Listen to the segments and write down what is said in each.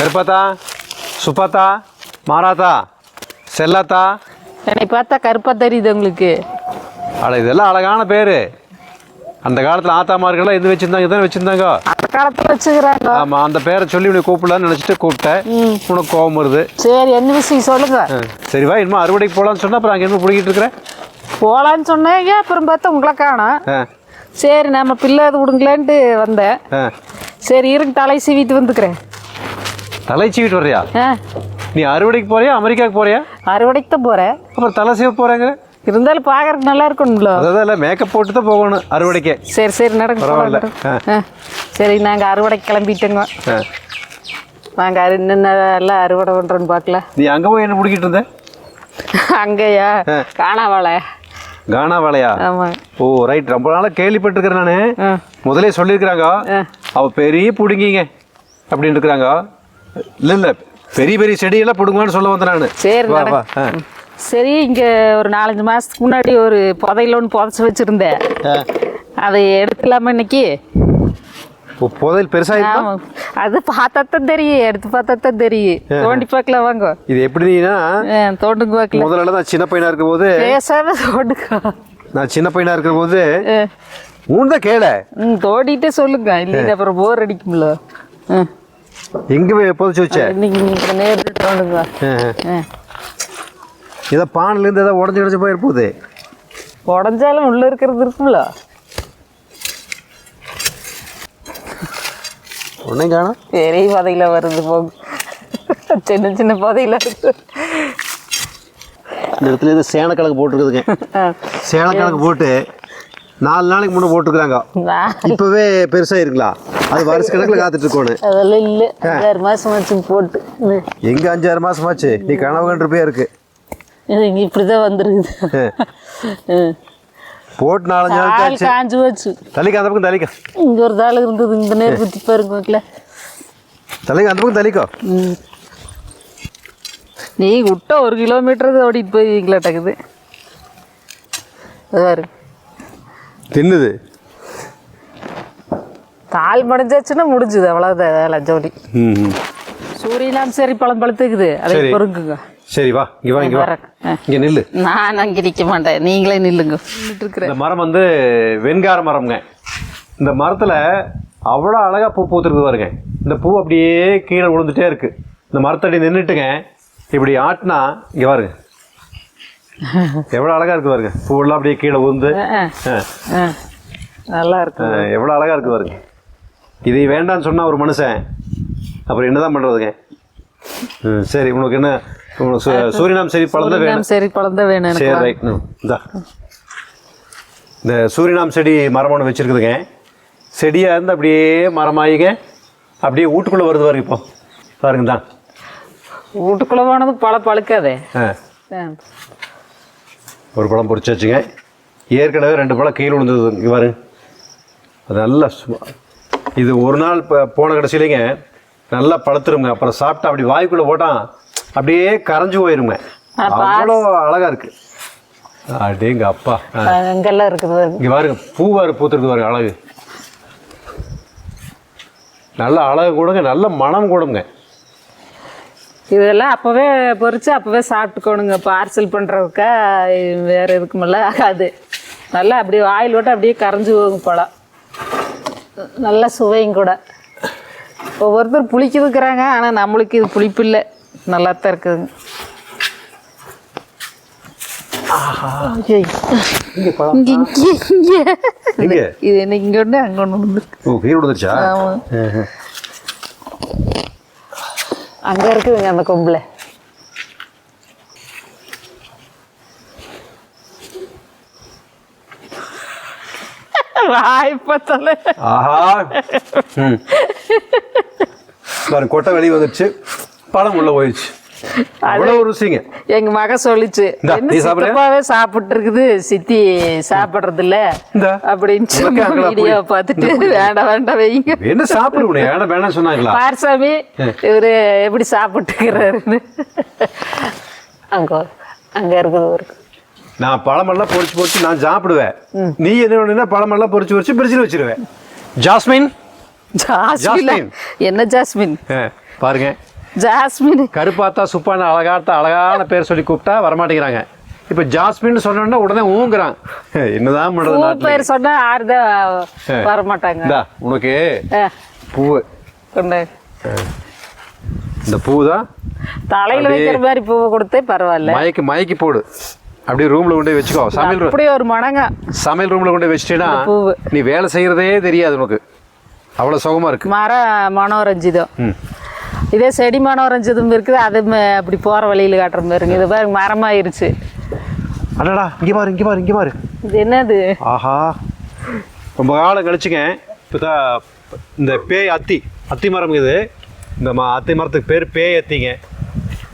கருப்பாத்தா, சுப்பாத்தா, மாராத்தா, செல்லாத்தா. என்னை பார்த்தா கருப்பா தெரியுது உங்களுக்கு? அட இதெல்லாம் அழகான பேர். அந்த காலத்தில் ஆத்தாமார்கள்லாம் எது வச்சுருந்தாங்க, இதானே வச்சுருந்தாங்க. அந்த காலத்தில் வச்சுக்கிறாங்க. ஆமாம், அந்த பேரை சொல்லி உனக்கு கூப்பிடலான்னு நினச்சிட்டு கூப்பிட்டேன். உனக்கு கோபம் வருது. சரி, என்ன விஷயம் சொல்லுங்க. சரி வா, இனிமேல் அறுவடைக்கு போகலான்னு சொன்னால் அப்புறம் அங்கே என்ன பிடிக்கிட்டு இருக்கிறேன். போகலான்னு சொன்னேங்க, அப்புறம் பார்த்தா உங்களை காணோம். சரி, நம்ம பிள்ளை அது விடுங்களேன்ட்டு வந்தேன். சரி இருக்கு, தலை சீவிட்டு வந்துக்கிறேன். தலை சீவிட்டு வர்றியா? நீ அறுவடைக்கு போறியா அமெரிக்காவுக்கு போறியா? அறுவடைக்கு தான் போகிறேன். அப்புறம் தலை சீவ போகிறாங்க. இருந்தாலும் பார்க்கறதுக்கு நல்லா இருக்கும்ல. அதான் இல்லை, மேக்கப் போட்டு தான் போகணும் அறுவடைக்கு. சரி சரி நடங்க. பரவாயில்ல. சரி, நாங்கள் அறுவடைக்கு கிளம்பிட்டோங்க. நாங்கள் என்னென்ன எல்லாம் அறுவடை பண்ணுறோன்னு பார்க்கல. நீ அங்கே போய் என்ன பிடிக்கிட்டு இருந்த? அங்கேயா? காணாவாழை. கானா வாழையா? ஆமாம். ஓ ரைட், ரொம்ப நாளாக கேள்விப்பட்டிருக்கிறேன் நான். முதலே சொல்லியிருக்கிறாங்க அவள் பெரிய பிடுங்கிங்க அப்படின்னு இருக்கிறாங்க. இல்லை இல்லை, பெரிய பெரிய செடியெல்லாம் பிடுங்குவான்னு சொல்ல வந்தேன் நான். சரி சரி, இங்கே ஒரு 4-5 மாதத்துக்கு முன்னாடி ஒரு புதையில ஒன்று புதைச்சி வச்சுருந்தேன். அதை எடுக்கலாமா இன்னைக்கு? புதையல் பெருசாக? அது பார்த்தா தான் தெரியும், எடுத்து பார்த்தா தான் தெரியும். தோண்டி பார்க்கலாம் வாங்க. இது எப்படின்னா தோண்டுங்க பார்க்கலாம். முதல்ல நான் சின்ன பையனாக இருக்கும் போது பேசாத தோண்டுக்கோ. நான் சின்ன பையனாக இருக்கிற போது ஊன்தான் கேள தோண்டிட்டே சொல்லுங்க, இல்லைங்க அப்புறம் போர் அடிக்கும்ல. எங்கே புதைச்சி வச்ச? இன்னைக்கு நேரில் தோண்டுங்க. ஏதோ பானிலேருந்து ஏதோ உடஞ்சி போயிருப்போது. உடஞ்சாலும் உள்ளே இருக்கிறது இருக்கும்ல. ஒன்றையும் காணும். பெரிய புதையில வருது போகும், சின்ன சின்ன புதையில இருக்கு. இந்த இடத்துல ஏதோ சேனக்கிழங்கு போட்டுருக்குதுங்க. சேனக்கிழங்கு போட்டு 4 நாளைக்கு முன்னே போட்டுருக்குறாங்க. இப்போவே பெருசாக இருக்கலாம். அது வருஷ கணக்கில் காத்துட்டு இருக்கணும். அதெல்லாம் இல்லை, 5-6 மாதம் ஆச்சு போட்டு. எங்கே 5-6 மாதமாச்சு? நீ கனவு கண்டுருப்பே இருக்கு. இப்படிதான் வந்துருக்குது. போட்டு 4-5 நாள் காஞ்சு வச்சு. தலைக்கு அந்த பக்கம் தலைக்கா. இங்கே ஒரு தாள் இருந்தது, இந்த நேரம் குத்தி பாருங்க. தலைக்கு அந்த பக்கம் தலைக்கோ. நீ விட்டா 1 கிலோமீட்டர் ஓடிட்டு போய்ங்களாட்டக்குது. பாரு தின்னுது. தாள் மடைஞ்சாச்சுன்னா முடிஞ்சுது, அவ்வளோதான் வேலை ஜோடி. சூரியனாம் சரி பழம் பழுத்துக்குது, அதை பொறுங்குங்க. சரி வா, இங்கே வா, இங்கே வா, இங்கே நில்லு. நான் அங்கே நிற்க மாட்டேன், நீங்களே நில்லுங்க. இந்த மரம் வந்து வெண்கார மரம்ங்க. இந்த மரத்தில் அவ்வளோ அழகாக பூ பூத்துருக்கு பாருங்க. இந்த பூ அப்படியே கீழே விழுந்துட்டே இருக்குது. இந்த மரத்தடி நின்றுட்டுங்க இப்படி ஆட்டினா இங்கே பாருங்க எவ்வளோ அழகாக இருக்குது பாருங்க. பூவெல்லாம் அப்படியே கீழே விழுந்து நல்லா இருக்கு. எவ்வளோ அழகாக இருக்குது பாருங்க. இதை வேண்டான்னு சொன்னால் ஒரு மனுஷன் அப்புறம் என்ன தான் பண்ணுறதுங்க? சரி, உனக்கு என்ன சூரியனாம் சரி பழம் தான் வேணும்? சரி பழம் தான் வேணும். சரி ரைட். இந்த சூரியனாம் செடி மரம் ஒன்று வச்சுருக்குதுங்க. செடியாக இருந்து அப்படியே மரமாயிங்க அப்படியே வீட்டுக்குள்ளே வருது பாருங்க. இப்போ பாருங்க தான் வீட்டுக்குள்ளே போனது பழம் பழுக்காதே. ஒரு பழம் பொறிச்சாச்சுங்க. ஏற்கனவே 2 பழம் கீழே விழுந்தது. இங்கே பாருங்க, அது நல்லா இது ஒரு நாள் போன கடைசியிலேங்க நல்லா பழுத்துருங்க. அப்புறம் சாப்பிட்டா அப்படி வாய்க்குள்ளே போட்டால் அப்படியே கரைஞ்சி போயிருங்க. அவ்வளோ அழகாக இருக்குது. அப்படிங்க அப்பா, அங்கெல்லாம் இருக்குது. இங்கே பாருங்க, பூவாறு பூத்துருக்கு பாருங்க. அழகு, நல்ல அழகு கூடங்க, நல்ல மனம் கூடங்க. இதெல்லாம் அப்போவே பொறிச்சு அப்போவே சாப்பிட்டுக்கோணுங்க. பார்சல் பண்ணுறதுக்கா வேறு இருக்குமில்ல, அது நல்லா அப்படியே ஆயில் விட்டு அப்படியே கரைஞ்சி போகுங்க பழம். நல்ல சுவையும் கூட. ஒவ்வொருத்தர் புளிக்குதுக்குறாங்க, ஆனால் நம்மளுக்கு இது புளிப்பு இல்லை, நல்லா தான் இருக்குதுங்க. இது என்ன இங்கே ஒன்று அங்கே ஒன்று விழுந்துருச்சா? அங்கே இருக்குதுங்க அந்த கொம்பில். வாய்ப்பத்தால கொட்டை வெளியே வந்துடுச்சு, பழம் உள்ள போயிடுச்சு. அவ்வளவு ருசிங்க. எங்க மக சொல்லிச்சு, சித்தப்பாவே சாப்பிட்டு இருக்குது, சித்தி சாப்பிடுறது இல்ல அப்படின்னு வீடியோ பார்த்துட்டு வேண்டாம் வேண்டாம் வைங்க, என்ன சாப்பிடுங்க வேண்டாம் வேண்டாம் சொன்னாங்களா? பார்சாமி இவரு எப்படி சாப்பிட்டுக்கிறாருன்னு. அங்க அங்க இருக்குது இருக்கு. நான் பழமெல்லாம் பொறிச்சு பொறிச்சு நான் சாப்பிடுவேன். நீ என்ன பழமெல்லாம் பொறிச்சு பொறிச்சு பிரிட்ஜில் வச்சிருவேன். ஜாஸ்மின், ஜாஸ்மின் என்ன ஜாஸ்மின்? பாருங்க, ஜாஸ்மின் கருப்பாத்தா சுப்பான அழகான பேர் சொல்லி கூப்பிட்டா வரமாட்டேங்கிறாங்க. இப்போ ஜாஸ்மின் சொன்னோன்னா உடனே ஊங்குறான். என்னதான் பூ பண்ணுறது? பேர் சொன்னா யாருதான் வரமாட்டாங்க. இந்தா உனக்கு பூ கொண்டு இந்த பூ தான் தலையில வைக்கிற மாதிரி பூவை கொடுத்தே பரவாயில்ல. மயக்கி போடு, அப்படியே ரூம்ல கொண்டு போய் வச்சுக்கோ. அப்படியே ஒரு மடங்கா சமையல் ரூம்ல கொண்டு போய் வச்சிட்டேன்னா நீ வேலை செய்யறதே தெரியாது உனக்கு, அவ்வளவு சுகமா இருக்கு. மனோரஞ்சிதம் இதே செடி மனோரஞ்சிதம் இருக்குது, அது அப்படி போற வழியில காட்டுற பாருங்க. இது பாருங்க மரமாயிருச்சு. அடடா இங்க பாரு. இது என்னது? ஆஹா, ரொம்ப காலம் கழிச்சுங்க. இப்போதான் இந்த பேய் அத்தி மரம் இது. இந்த அத்தி மரத்துக்கு பேர் பேய் அத்திங்க.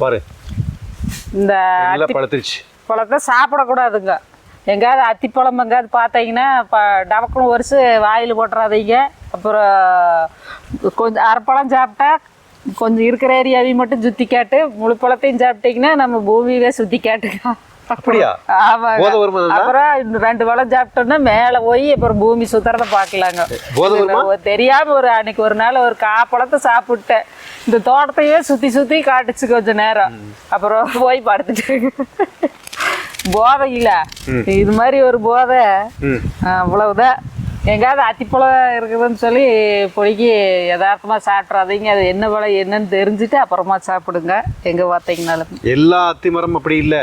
பாரு இந்த பழுத்துருச்சு. பழத்தை சாப்பிடக்கூடாதுங்க. எங்காவது அத்திப்பழம் எங்காவது பார்த்தீங்கன்னா டபக்குன்னு ஒரிசு வாயில் போட்டுறாதீங்க. அப்புறம் கொஞ்சம் அரைப்பழம் சாப்பிட்டா கொஞ்சம் இருக்கிற ஏரியாவையும் மட்டும் சுற்றி காட்டு. முழு பழத்தையும் சாப்பிட்டீங்கன்னா நம்ம பூமியவே சுற்றி காட்டுங்க. அப்படியா? ஆமாங்க. அப்புறம் இந்த 2 பழம் சாப்பிட்டோம்னா மேலே போய் அப்புறம் பூமி சுத்துறத பார்க்கலாங்க. தெரியாம அன்னைக்கு ஒரு நாள் ஒரு பழத்தை சாப்பிட்டேன். இந்த தோட்டத்தையே சுத்தி காட்டுச்சு கொஞ்ச நேரம். அப்புறம் போய் படுத்துட்டேங்க. போதை இல்ல, இது மாதிரி ஒரு போதை. அவ்வளவுதான். எங்காவது அத்திப்பழம் இருக்குதுன்னு சொல்லி பொடிக்கு யதார்த்தமா சாப்பிட்றாதீங்க. அது என்ன பழம் என்னன்னு தெரிஞ்சுட்டு அப்புறமா சாப்பிடுங்க. எங்க பார்த்தீங்கன்னாலும் எல்லா அத்தி மரம் அப்படி இல்லை,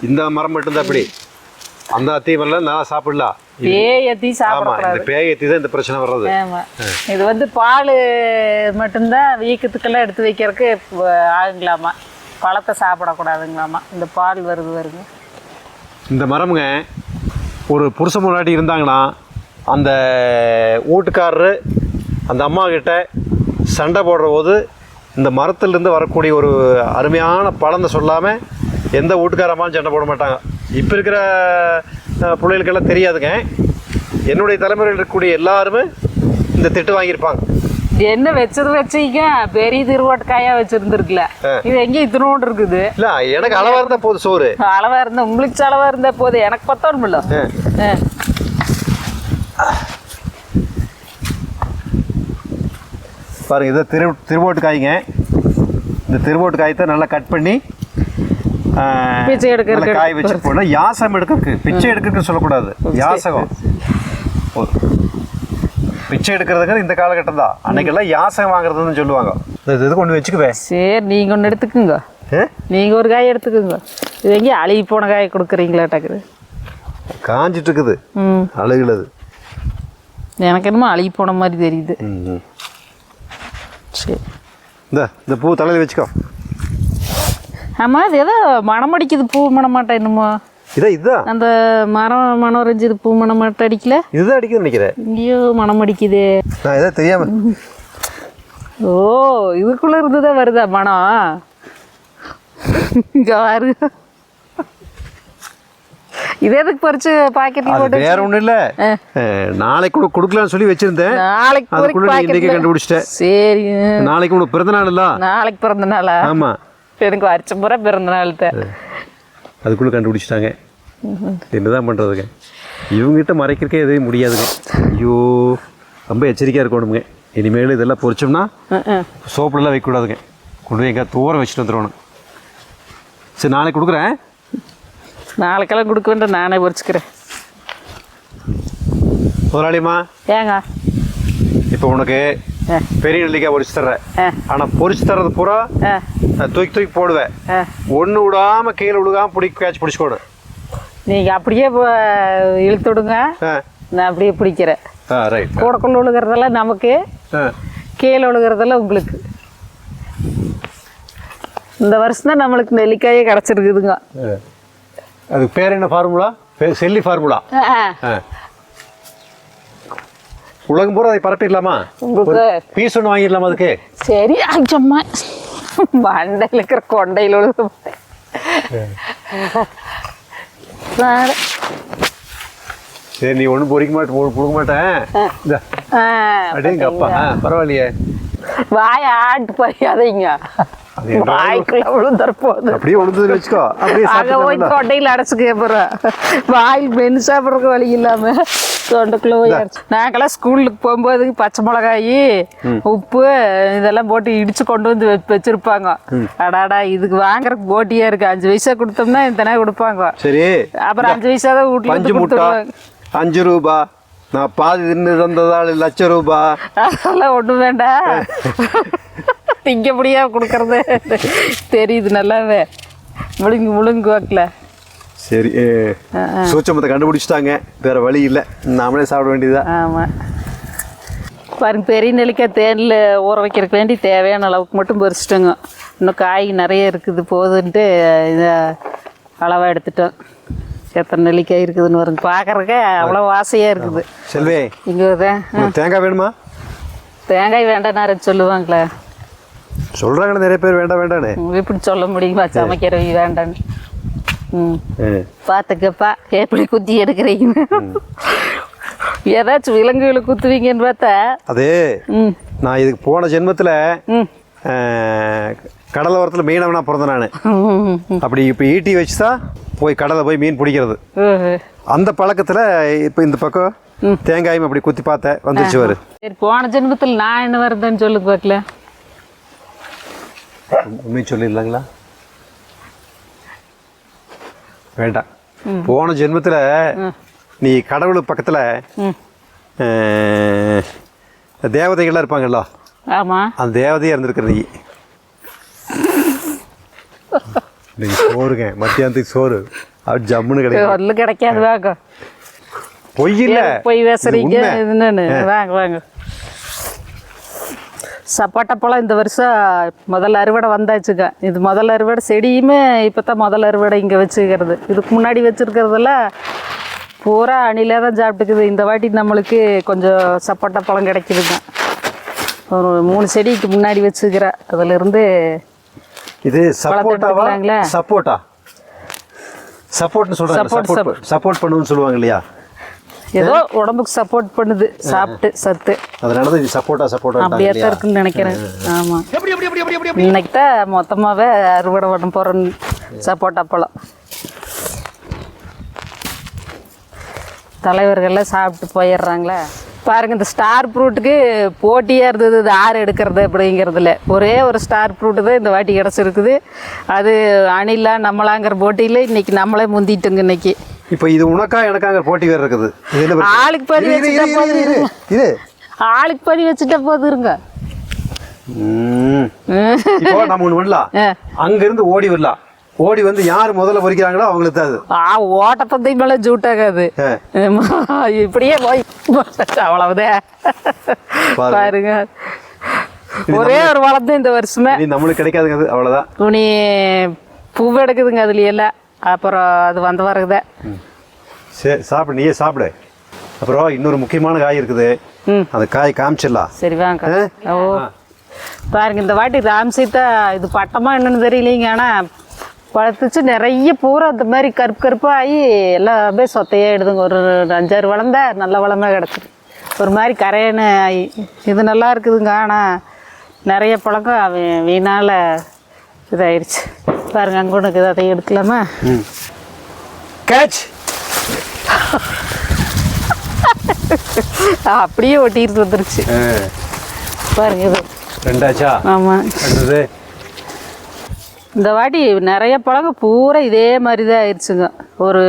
இந்த மரம் மட்டும்தான் அப்படி. அந்த அத்தி மரம் நான் சாப்பிடலாம். பேயத்தி சாப்பிடக்கூடாது. பேயத்தி தான் இந்த பிரச்சனை வர்றது. ஆமா, இது பால் மட்டும்தான் வீக்கத்துக்கெல்லாம் எடுத்து வைக்கிறதுக்கு ஆகுங்களாமா. பழத்தை சாப்பிடக்கூடாதுங்களாமா. இந்த பால் வருங்க. இந்த மரமுங்க ஒரு புருஷ முன்னாடி இருந்தாங்கன்னா அந்த வீட்டுக்காரரு அந்த அம்மா கிட்ட சண்டை போடுற போது இந்த மரத்துலேருந்து வரக்கூடிய ஒரு அருமையான பழத்தை சொல்லாமல் எந்த வீட்டுக்காரம்மாலும் சண்டை போட மாட்டாங்க. இப்போ இருக்கிற பிள்ளைகளுக்கெல்லாம் தெரியாதுங்க. என்னுடைய தலைமுறையில் இருக்கக்கூடிய எல்லாருமே இந்த திட்டு வாங்கியிருப்பாங்க. என்ன வச்சிங்க பெரிய திருவோட்டுக்காயா வச்சிருந்துருக்குல, இது எங்கேயும் இத்தினோண்டு இருக்குது. இல்லை, எனக்கு அளவாக இருந்தால் போதும் சோறு. அளவாக இருந்தால் உங்களுக்கு அளவாக இருந்தால் போதும், எனக்கு பத்தோணுமில்ல. பாருங்க, இதை திருவோட்டு காய்ங்க. இந்த திருவோட்டு காயத்தை நல்லா கட் பண்ணி பிச்சை எடுக்க காய் வச்சு போனா யாசகம் எடுக்கிறதுக்கு, பிச்சை எடுக்கிறதுக்கு சொல்லக்கூடாது, யாசகம். பிச்சை எடுக்கிறதுக்கு இந்த காலகட்டம் தான். அன்னைக்கெல்லாம் யாசகம் வாங்குறதுன்னு சொல்லுவாங்க. இது கொண்டு வச்சுக்குவேன். சரி, நீங்கள் ஒன்று எடுத்துக்குங்க. நீங்கள் ஒரு காய் எடுத்துக்குங்க. இது எங்கேயும் அழுகி போன காய் கொடுக்குறீங்களாட்டாக்குது. காஞ்சிட்டு இருக்குது, அழுகுலது. எனக்கு என்னமோ அழுகி போன மாதிரி தெரியுது. சரி, இந்த பூ தலையில் வச்சுக்கோ. ஆமாம், இது ஏதோ மனம் அடிக்குது. பூ மனமாட்டா என்னமோ இதுதான் அந்த மனோரஞ்சு. இது பூ மனமாட்ட அடிக்கல, இதுதான் அடிக்குது நினைக்கிறேன். ஐயோ மனம் அடிக்குது. நான் எதாவது தெரியாம. ஓ, இதுக்குள்ள இருந்துதான் வருதா மனம்? இங்க பாரு, இது எதுக்கு பறிச்சு பாக்கெட்ல போட்டு? வேற ஒண்ணும் இல்ல, நாளைக்கு கூட கொடுக்கலாம்னு சொல்லி வச்சிருந்தேன். நாளைக்கு கண்டுபிடிச்சிட்டேன். சரி, நாளைக்கு உனக்கு பிறந்த நாள் இல்ல? நாளைக்கு பிறந்த நாளா? ஆமா, எனக்கு வருஷ பூரா பிறந்த நாள் தான். அதுக்குள்ள கண்டுபிடிச்சிட்டாங்க. என்னதான் பண்றதுங்க, இவங்ககிட்ட மறைக்கிறக்கே எதுவும் முடியாதுங்க. ஐயோ, ரொம்ப எச்சரிக்கையா இருக்கணுங்க. இனிமேல் இதெல்லாம் பொரிச்சோம்னா சோப்புலாம் வைக்கக்கூடாதுங்க. கொண்டு போய் எங்க தூர வச்சுட்டு வந்துடணும். சரி, நாளைக்கு கொடுக்குறேன். நாளைக்கெல்லாம் கொடுக்க வேண்டாம், நானே பொரிச்சுக்கிறேன். முதலாளிமா, ஏங்க இப்போ உனக்கு பெரிய நெல்லிக்காய் பொரிச்சு தர்றேன். ஆனால் பொரிச்சு தர்றது பூரா தூக்கி போடுவேன். ஒன்று விடாமல் கீழே விழுகாமல் கேட்ச் பிடிச்சிக்கோடும். நீங்கள் அப்படியே இழுத்து விடுங்க, நான் அப்படியே பிடிக்கிறேன். கூடக்குள்ள விழுகிறதெல்லாம் நமக்கு, கீழே விழுகிறதெல்லாம் உங்களுக்கு. இந்த வருஷம் தான் நம்மளுக்கு நெல்லிக்காயே கிடச்சிருக்குதுங்க. அதுக்கு பேர் என்ன ஃபார்முலா? செல்லி ஃபார்முலா. உலகம் பூரா அதை பரப்பிடலாமா? பீஸ் ஒன்று வாங்கிடலாமா அதுக்கு? சரி, அம்மா மண்டையில் இருக்கிற கொண்டையில் உழுது. சரி, நீ ஒன்றும் கொடுக்க மாட்டேன். அப்படிங்க அப்பா, பரவாயில்லையே. வாய ஆட்டு பறியாதீங்க, வாய்க்குள்ள விழுந்துற போகுது. அப்படியே விழுந்ததுன்னு வச்சுக்கோ. அப்படியே அங்கே போய் கொண்டையில் அடைச்சிக்க போகிறோம். வாயில் மென்று சாப்பிட்றதுக்கு வழி இல்லாமல் தொண்டுக்குள்ள போயாச்சு. நாங்கெல்லாம் ஸ்கூலுக்கு போகும்போது பச்சை மிளகாய் உப்பு இதெல்லாம் போட்டு இடிச்சு கொண்டு வந்து வச்சிருப்பாங்க. அடாடா இதுக்கு வாங்குறதுக்கு போட்டியா இருக்கு. 5 பைசா கொடுத்தோம்னா இத்தனை கொடுப்பாங்க. சரி, அப்புறம் 5 பைசா தான் வீட்டுல பஞ்சு முட்டை 5 ரூபா, நான் பாதி தின்னு தந்ததால் ₹1,00,000. அதெல்லாம் ஒன்றும் வேண்டாம், திங்கப்படியா கொடுக்கறது தெரியுது நல்லாவே. முழுங்கு வாக்கல. சரி, சூச்சமத்தை கண்டுபிடிச்சிட்டாங்க, வேற வழி இல்லை, நாமளே சாப்பிட வேண்டியதா. ஆமாம். பாருங்க, பெரிய நெல்லிக்காய் தேனில் ஊற வைக்கிறதுக்கு வேண்டி தேவையான அளவுக்கு மட்டும் பறிச்சிட்டோங்க. இன்னும் காய் நிறைய இருக்குது போதுன்ட்டு இதை அளவாக எடுத்துட்டோம். எத்தனை நெல்லிக்காய் இருக்குதுன்னு வருங்க, பார்க்குறதுக்கு அவ்வளோ ஆசையாக இருக்குது. செல்வே, இங்கே தான் தேங்காய் வேணுமா? தேங்காய் வேண்டாம் சொல்லுவாங்களே, சொல்கிறாங்களே நிறைய பேர் வேண்டாம் வேண்டான்னு. இப்படி சொல்ல முடியுமா? சமைக்கிறவி வேண்டான்னு. பார்த்துக்கப்பா எப்படி குத்தி எடுக்கிறீங்க. ஏதாச்சும் விலங்குகளை குத்துவீங்கன்னு பார்த்தா அது நான் இதுக்கு போன ஜென்மத்தில் கடலை ஓரத்தில் மீனவனா பிறந்தேன் நான். அப்படி இப்போ ஈட்டி வச்சு தான் போய் கடலை போய் மீன் பிடிக்கிறது. அந்த பழக்கத்தில் இப்போ இந்த பக்கம் தேங்காயும் அப்படி குத்தி பார்த்தேன், வந்துருச்சு வரு. சரி, போன ஜென்மத்தில் நான் என்ன வருதுன்னு சொல்லுங்க பார்க்கல. உண்மையை சொல்லிடலாங்களா? வேண்டாம். போன ஜென்மத்தில் நீ கடவுள் பக்கத்தில் தேவதைகள்லாம் இருப்பாங்கல்ல, ஆமாம், அந்த தேவதையாக இருந்திருக்கிற நீ சோறுங்க, மத்தியானத்துக்கு சோறு அப்படி ஜம்முன்னு கிடைக்கும். கிடைக்காது. வாங்க, பொய் இல்லை, பொய் பேசுறீங்க. இதுன்னு வாங்க வாங்க. சப்பாட்டை பழம் இந்த வருஷம் முதல் அறுவடை வந்தாச்சுங்க. இது முதல் அறுவடை, செடியுமே இப்போ தான் முதல் அறுவடை இங்கே வச்சுக்கிறது. இதுக்கு முன்னாடி வச்சுருக்கிறதெல்லாம் பூரா அணிலே தான் சாப்பிட்டுக்குது. இந்த வாட்டி நம்மளுக்கு கொஞ்சம் சப்பாட்டை பழம் கிடைக்குதுங்க. ஒரு 3 செடிக்கு முன்னாடி வச்சுக்கிறேன். அதிலிருந்து இது சப்போட்டாங்களா? சப்போர்ட்னு சொல்கிறாங்க, சப்போர்ட் பண்ணுன்னு சொல்லுவாங்க இல்லையா? ஏதோ உடம்புக்கு சப்போர்ட் பண்ணுது சாப்பிட்டு சத்து. அதனால தான் இது சப்போட்டா அப்படியே தான் இருக்குன்னு நினைக்கிறேன். ஆமாம், இன்னைக்கு தான் மொத்தமாகவே அறுவடை பண்ண போகிறோம் சப்போட்டா பழம். தலைவர்கள்லாம் சாப்பிட்டு போயிடுறாங்களே. பாருங்கள், இந்த ஸ்டார் ஃப்ரூட்டுக்கு போட்டியாக இருந்தது இது ஆறு எடுக்கிறது அப்படிங்கிறதுல. ஒரே ஒரு ஸ்டார் ஃப்ரூட்டு தான் இந்த வாட்டி கிடச்சிருக்குது. அது அணிலா நம்மளாங்கிற போட்டியில் இன்றைக்கி நம்மளே முந்திட்டுங்க. இன்னைக்கு இப்போ இது உனக்கா எனக்காங்க போட்டி வேறு இருக்குது. ஆளுக்கு பறி வச்சுட்டா போது, ஆளுக்கு பறி வச்சுட்டா போதுருங்க. இப்போ நம்ம ஒன்று பண்ணலாம், அங்கேருந்து ஓடி வரலாம். ஓடி வந்து யார் முதல்ல பொறிக்கிறாங்களோ அவங்களுக்கு தான் அது. ஓட்டப்பந்தயம் மேலே ஜூட்டாகாது, இப்படியே போய் அவ்வளவுதான். பாருங்க, ஒரே ஒரு வளர்ந்து இந்த வருஷமே நம்மளுக்கு கிடைக்காதுங்க, அது அவ்வளோதான். துணி பூ எடுக்குதுங்க அதுல எல்லாம். அப்புறம் அது வந்த வரகுதான். சரி, சாப்பிடு, நீயே சாப்பிடு. அப்புறம் இன்னொரு முக்கியமான காய் இருக்குது, அந்த காய் காமிச்சிடலாம். சரி வாங்க. ஓ பாருங்க, இந்த வாட்டி ராம்சீத்தா இது பட்டமா என்னன்னு தெரியலீங்க, ஆனால் பழுத்துச்சு நிறைய பூரா அந்த மாதிரி கருப்பாகி எல்லாமே சொத்தையாகிடுதுங்க. ஒரு 5-6 வளர்ந்தா நல்ல வளமாக கிடச்சிது. ஒரு மாதிரி கரையன்னு ஆகி இது நல்லா இருக்குதுங்க. ஆனால் நிறைய பழக்கம் வீணால் இதாகிடுச்சு. பாருங்க, அங்கே உனக்கு அதை எடுக்கலாமா? கேட்ச். அப்படியே ஒட்டிட்டு வந்துருச்சு பாருங்க. இது ரெண்டாச்சா? ஆமாம். இந்த வாட்டி நிறைய பழங்க பூரா இதே மாதிரி தான் ஆயிடுச்சுங்க. ஒரு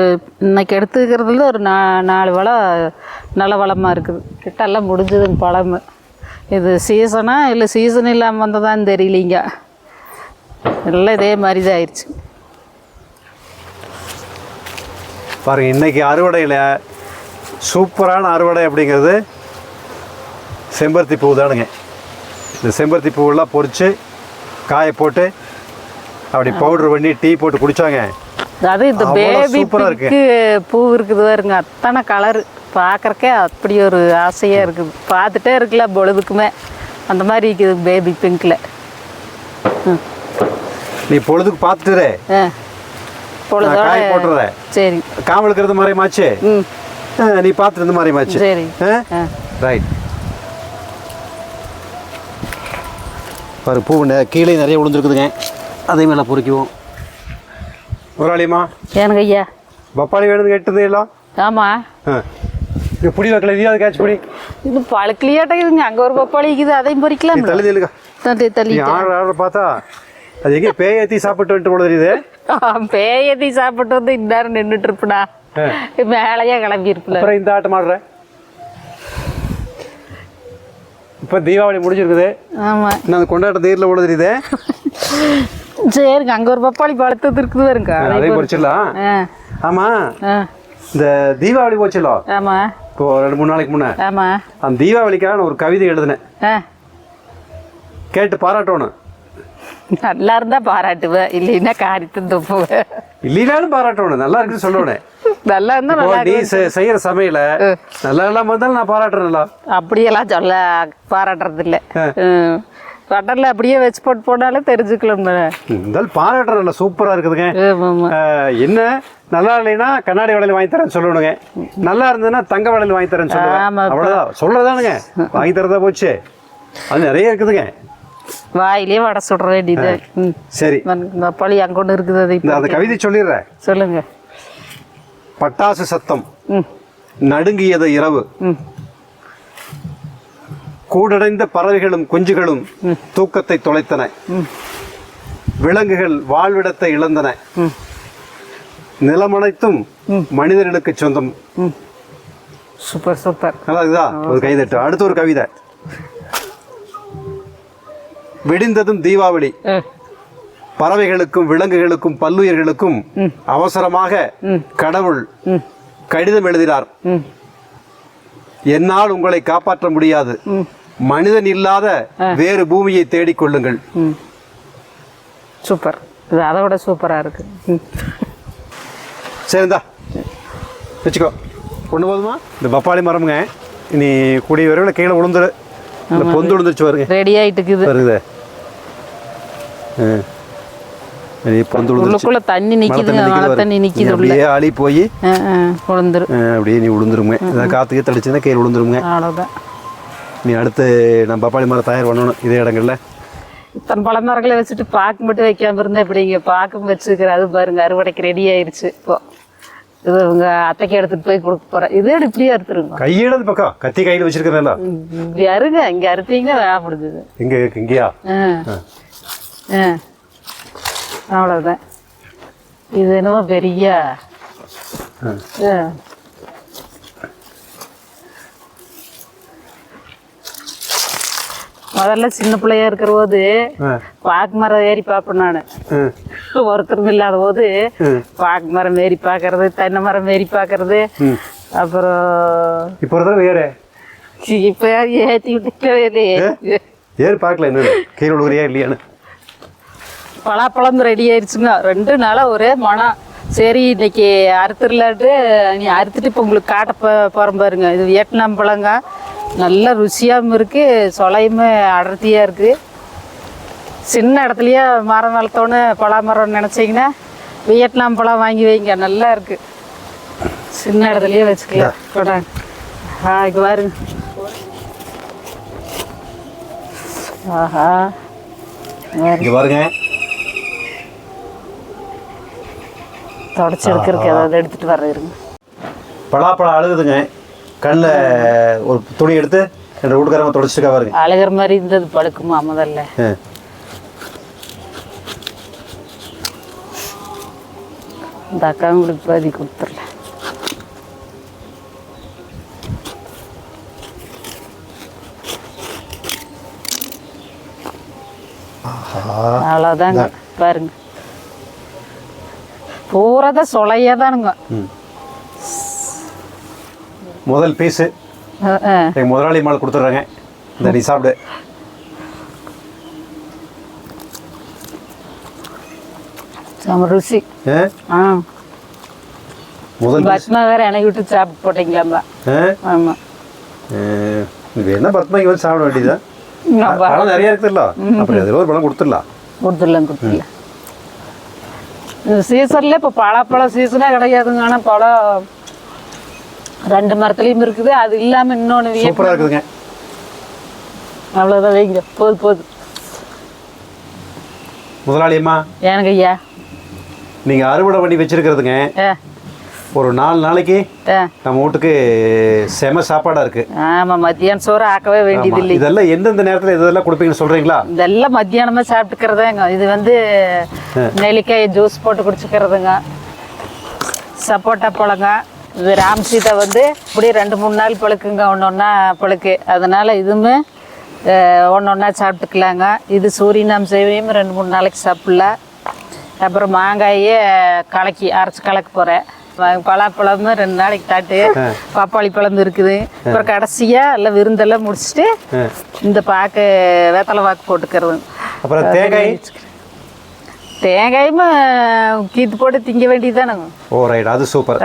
இன்னைக்கு எடுத்துக்கிறதுல ஒரு 4 வளம் நல்ல வளமாக இருக்குது. கிட்டெல்லாம் முடிஞ்சதுங்க பழம். இது சீசனா இல்லை சீசன் இல்லாமல் வந்ததான்னு தெரியலிங்க. எல்லாம் இதே மாதிரி தான் ஆயிடுச்சு. பாருங்க, இன்னைக்கு அறுவடையில் சூப்பரான அறுவடை அப்படிங்கிறது செம்பருத்தி பூ தானுங்க. இந்த செம்பருத்தி பூவெல்லாம் பொறிச்சு காய போட்டு அப்படி பவுடர் பண்ணி டீ போட்டு குடித்தாங்க. அது இந்த பேபி பிங்க்கு பூ இருக்குது பாருங்க, அத்தனை கலரு பார்க்குறக்கே அப்படி ஒரு ஆசையாக இருக்குது. பார்த்துட்டே இருக்குல்ல பொழுதுக்குமே, அந்த மாதிரி இருக்குது பேபி பிங்க்கில். நீ பொழுதுக்கு பார்த்துட்டு பொழுதோட போட்டுற. சரி, காமலுக்கு இருந்த மாதிரி மாச்சு, நீ பார்த்துட்டு இருந்த மாதிரி மாச்சு. சரி, ரைட். பாரு, பூ கீழே நிறைய விழுந்துருக்குதுங்க, அதே மேலே பொறிக்குவோம். ஒரு ஆளியம்மா ஏனுங்க ஐயா, பப்பாளி வேணும்னு கேட்டது எல்லாம். ஆமாம், இங்கே புடி வைக்கல நீ அதை கேட்ச் புடி இது பழுக்கலையாட்டக்குதுங்க. அங்கே ஒரு பப்பாளி இருக்குது, அதையும் பொறிக்கலாம். தள்ளி நில்லுக்கா. தள்ளி ஆர்டர் பார்த்தா அது எங்கே பேய் ஏற்றி சாப்பிட்டு வந்துட்டு போல தெரியுது. பேயத்தி சாப்பிட்டு வந்து இந்நேரம் நின்றுட்டு இருப்பா. மேலையா கிளம்பி இருப்பல. அப்புறம் இந்த ஆட்டம் ஆடுற. இப்போ தீபாவளி முடிஞ்சிருக்குது. ஆமாம், நான் கொண்டாட்ட தேரில் போல தெரியுது. சரிங்க, அங்கே ஒரு பப்பாளி பழுத்தது இருக்குது வருங்க, அதையும் பொறிச்சிடலாம். ஆமாம், இந்த தீபாவளி போச்சுல்லோ. ஆமாம், இப்போ 2-3 நாளைக்கு முன்னே. ஆமாம், அந்த தீபாவளிக்காக நான் ஒரு கவிதை எழுதினேன். கேட்டு பாராட்டணும். நல்லா இருந்தா பாராட்டுவேன், இல்லைன்னா காரித்து தப்புவேன். இல்லைனாலும் பாராட்டணும், நல்லா இருக்குன்னு சொல்லணும். நல்லா இருந்தா நல்லா. நீ செய்யற சமையல நல்லா இல்லாம இருந்தாலும் நான் பாராட்டுறேன்ல. அப்படியெல்லாம் சொல்ல பாராட்டுறது இல்லை. பட்டர்ல அப்படியே வச்சு போட்டு போனாலே தெரிஞ்சுக்கலாம். இருந்தாலும் பாராட்டுறேன்ல, சூப்பரா இருக்குதுங்க. என்ன நல்லா இல்லைன்னா கண்ணாடி வளையல் வாங்கி தரேன்னு சொல்லணுங்க. நல்லா இருந்ததுன்னா தங்க வளையல் வாங்கி தரேன்னு சொல்லுவேன். அவ்வளவுதான் சொல்றதானுங்க. வாங்கி தரதா போச்சு. அது நிறைய இருக்குதுங்க. வாயிலே வடை சுடுற வேண்டியது. சரி, பழி அங்கொண்டு இருக்குது. அந்த கவிதை சொல்லிடுறேன், சொல்லுங்க. பட்டாசு சத்தம் நடுங்கியது இரவு, கூடடைந்த பறவைகளும் குஞ்சுகளும் தூக்கத்தை தொலைத்தன, விலங்குகள் வாழ்விடத்தை இழந்தன, நிலமனைத்தும் மனிதர்களுக்கு சொந்தம். Super super. நல்லா இருக்குதா? ஒரு கைதட்டு. அடுத்த ஒரு கவிதை. விடிந்ததும் தீபாவளி, பறவைகளுக்கும் விலங்குகளுக்கும் பல்லுயிர்களுக்கும் அவசரமாக கடவுள் கடிதம் எழுதினார். என்னால் உங்களை காப்பாற்ற முடியாது, மனிதன் இல்லாத வேறு பூமியை தேடிக்கொள்ளுங்கள். சூப்பர். இது அதை விட சூப்பரா இருக்கு. சரிந்தா வச்சுக்கோ. ஒன்று போதுமா? இந்த பப்பாளி மரமுங்க இனி கூடிய விரைவில் கீழே விழுந்துரு. இந்த பொந்து விழுந்துருச்சு வருங்க. ரெடி ஆயிட்டு வருது. உள்ளுக்குள்ள தண்ணி நிக்குதுங்க, மழை தண்ணி நிக்குது. அப்படியே ஆளி போய் விழுந்துரும். அப்படியே நீ விழுந்துருங்க. காத்துக்கு தடிச்சுன்னா கீழே விழுந்துருங்க. அவ்வளோதான். நீ அடுத்து நம்ம பப்பாளி மரம் தயார் பண்ணணும் இதே இடங்கள்ல. இத்தனை பழ மரங்களை வச்சுட்டு பாக்கு மட்டும் வைக்காம இருந்தா இப்படிங்க. பாக்கும் வச்சுக்கிற அது பாருங்க, அறுவடைக்கு ரெடி ஆயிடுச்சு. இப்போ இது உங்க அத்தைக்கு எடுத்துட்டு போய் கொடுக்க போறேன். இது இப்படியே அறுத்துருங்க. கையிடது பக்கம் கத்தி கையில் வச்சிருக்கிறேன். இப்படி அருங்க, இங்க அறுத்தீங்கன்னா வேகப்படுது. இங்க இருக்கு. இங்கேயா? அவ்வளோதான். இது என்னவோ பெரிய முதல்ல சின்ன பிள்ளையா இருக்கிற போது பாக்கு மரம் ஏறி பார்ப்பேன் நான். ஒருத்தரும் இல்லாத போது பாக்கு மரம் ஏறி பார்க்கறது, தென்னை மரம் ஏறி பார்க்கறது. அப்புறம் இப்போ வேற இப்ப ஏற்றி விட்டு ஏறி பார்க்கல. என்ன கீழே விழுகிறியா இல்லையான்னு. பலாப்பழம் ரெடி ஆயிடுச்சுங்க. 2 நாளா ஒரே மனம். சரி இன்னைக்கு அறுத்துடலாட்டு நீ அறுத்துட்டு இப்போ உங்களுக்கு காட்ட போகிறோம் பாருங்க. இது வியட்நாம் பழங்க. நல்ல ருசியாகவும் இருக்குது, சொலையுமே அடர்த்தியாக இருக்குது. சின்ன இடத்துலையே மரம் வளர்த்தோன்னு பலாமரம்னு நினச்சிங்கன்னா வியட்நாம் பழம் வாங்கி வைங்க, நல்லா இருக்குது. சின்ன இடத்துலையே வச்சுக்கலாம். போடாங்க. இங்கே பாருங்க. ஆஹா, இங்கே பாருங்க. தொடச்சி எடுக்கிறதுக்கு ஏதாவது எடுத்துகிட்டு வர இருங்க. பலாப்பழம் அழுகுதுங்க. கண்ணில் ஒரு துணி எடுத்து ரெண்டு வீட்டுக்காரங்க தொடச்சிட்டு பாருங்க. அழுகிற மாதிரி இருந்தது பழுக்குமா முதல்ல. இந்த அக்காங்களுக்கு பாதி கொடுத்துடல. அவ்வளோதாங்க பாருங்க. பூரா சொலையா தானுங்க. முதல் பீஸு முதலாளி மால் கொடுத்துட்றாங்க. இந்த நீ சாப்பிடு. செம ருசி. முதல் பத்மா வேற எனக்கு விட்டு சாப்பிட்டு போட்டீங்களாம்பா. ஆமாம், என்ன பத்மாக்கு வந்து சாப்பிட வேண்டியதான். பழம் நிறைய இருக்குதுல்ல, அப்புறம் எதில் ஒரு பழம் கொடுத்துடலாம். கொடுத்துடலாம். இந்த சீசன்ல இப்போ பழப்பழம் சீசனே கிடையாதுங்க. ஆனால் பழம் 2 மரத்துலையும் இருக்குது. அது இல்லாமல் இன்னொன்று சூப்பராக இருக்குதுங்க. அவ்வளோதான் வைங்க. போதும். முதலாளியம்மா, ஏனுங்க ஐயா, நீங்கள் அறுவடை பண்ணி வச்சிருக்கிறதுங்க ஒரு 4 நாளைக்கு ஆ நம்ம வீட்டுக்கு செம சாப்பாடாக இருக்குது. ஆமாம், மத்தியானம் சோறு ஆக்கவே வேண்டியது இல்லை. இதெல்லாம் எந்தெந்த நேரத்தில் இதெல்லாம் கொடுப்பீங்கன்னு சொல்கிறீங்களா? இதெல்லாம் மத்தியானமாக சாப்பிட்டுக்கிறதுங்க. இது வந்து நெல்லிக்காய் ஜூஸ் போட்டு குடிச்சிக்கிறதுங்க. சப்போட்டா பழங்க. இது ராம் சீதா வந்து இப்படியே 2-3 நாள் பழுக்குங்க, ஒன்று ஒன்றா பழுக்கு. அதனால் இதுவுமே ஒன்று ஒன்றா சாப்பிட்டுக்கலாங்க. இது சூரியநாம் சேவையும் 2-3 நாளைக்கு சாப்பிட்லாம். அப்புறம் மாங்காயே அரைச்சி கலக்க போகிறேன். பலாப்பழமும் 2 நாளைக்கு தாட்டு. பப்பாளி பழம் இருக்குது. அப்புறம் கடைசியாக எல்லாம் விருந்தெல்லாம் முடிச்சுட்டு இந்த வெத்தலை பாக்கு போட்டுக்கிறது. அப்புறம் தேங்காயும் கீத்து போட்டு திங்க வேண்டியதுதானுங்க. ஓ ரைட், அது சூப்பர்.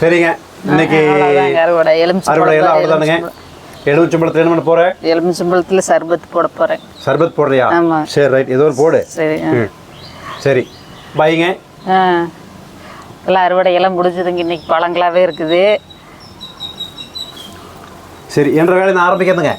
சரிங்க, இன்னைக்கு அறுவடை எல்லாம் அவ்வளோதானுங்க. எலுமிச்சம்பழத்தில் என்ன பண்ண போகிறேன்? எலுமிச்சம்பழத்தில் சர்பத் போட போகிறேன். சர்பத் போடுறியா? ஆமாம். சரி ரைட், ஏதோ ஒரு போடு. சரி சரி பாய்ங்க. எல்லாம் அறுவடையெல்லாம் முடிஞ்சதுங்க. இன்னைக்கு பழங்களாகவே இருக்குது. சரி, என்ற வேலை நான் ஆரம்பிக்கிறதுங்க.